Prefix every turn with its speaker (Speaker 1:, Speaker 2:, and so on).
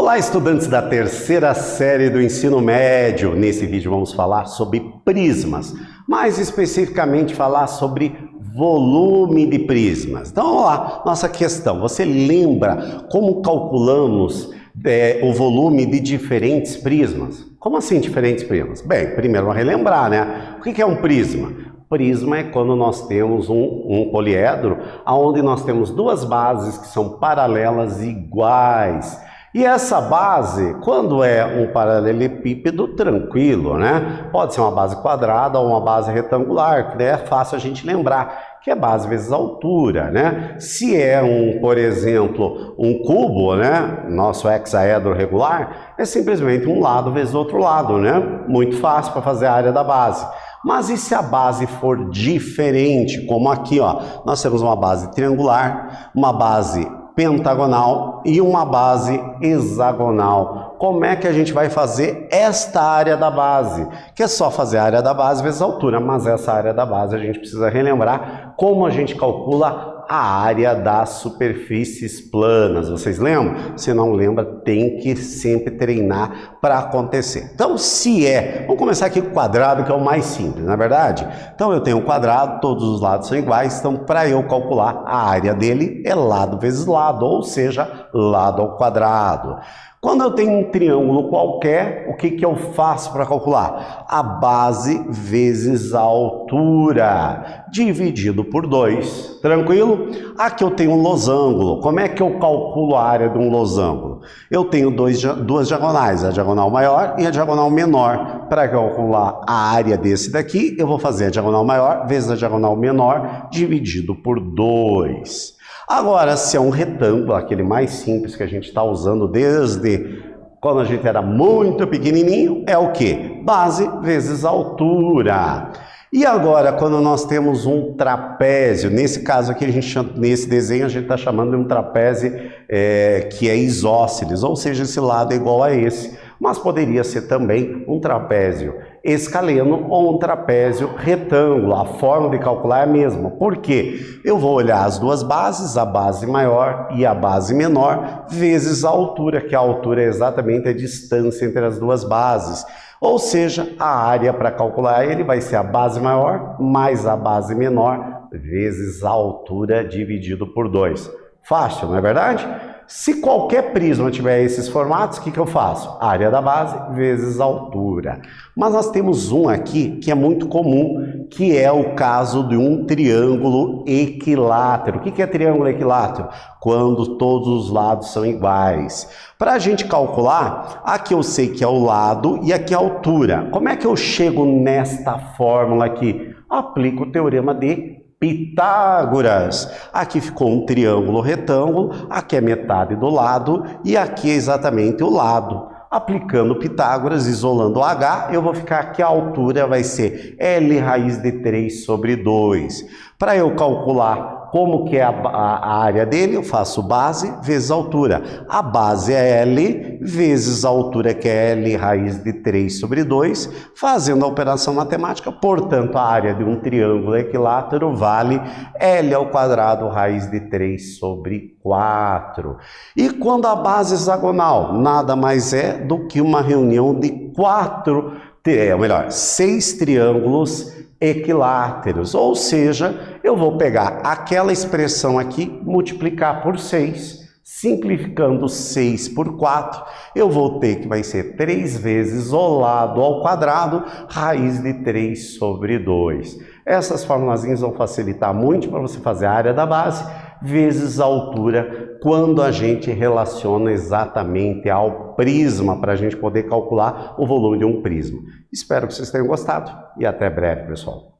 Speaker 1: Olá, estudantes da terceira série do ensino médio. Nesse vídeo vamos falar sobre prismas, mais especificamente falar sobre volume de prismas. Então vamos lá, nossa questão. Você lembra como calculamos o volume de diferentes prismas? Como assim diferentes prismas? Bem, primeiro vamos relembrar, né? O que é um prisma? Prisma é quando nós temos um poliedro, onde nós temos duas bases que são paralelas e iguais. E essa base, quando é um paralelepípedo, tranquilo, né? Pode ser uma base quadrada ou uma base retangular, que é fácil a gente lembrar, que é base vezes altura, né? Se é por exemplo, um cubo, né? Nosso hexaedro regular, é simplesmente um lado vezes outro lado, né? Muito fácil para fazer a área da base. Mas e se a base for diferente, como aqui, ó, nós temos uma base triangular, uma base pentagonal e uma base hexagonal. Como é que a gente vai fazer esta área da base? Que é só fazer a área da base vezes a altura, mas essa área da base a gente precisa relembrar como a gente calcula a área das superfícies planas. Vocês lembram? Se não lembra, tem que sempre treinar para acontecer. Então, vamos começar aqui com o quadrado, que é o mais simples, não é verdade? Então, eu tenho um quadrado, todos os lados são iguais, então, para eu calcular a área dele, é lado vezes lado, ou seja, lado ao quadrado. Quando eu tenho um triângulo qualquer, o que eu faço para calcular? A base vezes a altura, dividido por 2. Tranquilo? Aqui eu tenho um losango. Como é que eu calculo a área de um losango? Eu tenho duas diagonais, a diagonal maior e a diagonal menor. Para calcular a área desse daqui, eu vou fazer a diagonal maior vezes a diagonal menor, dividido por 2. Agora, se é um retângulo, aquele mais simples que a gente está usando desde quando a gente era muito pequenininho, é o quê? Base vezes altura. E agora, quando nós temos um trapézio, nesse caso aqui, nesse desenho, a gente está chamando de um trapézio que é isósceles, ou seja, esse lado é igual a esse. Mas poderia ser também um trapézio escaleno ou um trapézio retângulo. A forma de calcular é a mesma. Por quê? Eu vou olhar as duas bases, a base maior e a base menor, vezes a altura, que a altura é exatamente a distância entre as duas bases. Ou seja, a área para calcular ele vai ser a base maior mais a base menor, vezes a altura dividido por 2. Fácil, não é verdade? Se qualquer prisma tiver esses formatos, o que eu faço? Área da base vezes altura. Mas nós temos um aqui que é muito comum, que é o caso de um triângulo equilátero. O que é triângulo equilátero? Quando todos os lados são iguais. Para a gente calcular, aqui eu sei que é o lado e aqui é a altura. Como é que eu chego nesta fórmula aqui? Aplico o teorema de Pitágoras. Aqui ficou um triângulo retângulo, aqui é metade do lado e aqui é exatamente o lado. Aplicando Pitágoras, isolando o H, eu vou ficar aqui, a altura vai ser L raiz de 3 sobre 2. Para eu calcular como que é a área dele, eu faço base vezes altura. A base é L vezes a altura, que é L raiz de 3 sobre 2, fazendo a operação matemática. Portanto, a área de um triângulo equilátero vale L ao quadrado raiz de 3 sobre 4. E quando a base hexagonal nada mais é do que uma reunião de 6 triângulos equiláteros, ou seja, eu vou pegar aquela expressão aqui, multiplicar por 6, simplificando 6 por 4, eu vou ter que vai ser 3 vezes o lado ao quadrado, raiz de 3 sobre 2. Essas formulazinhas vão facilitar muito para você fazer a área da base, vezes a altura, quando a gente relaciona exatamente ao prisma, para a gente poder calcular o volume de um prisma. Espero que vocês tenham gostado e até breve, pessoal.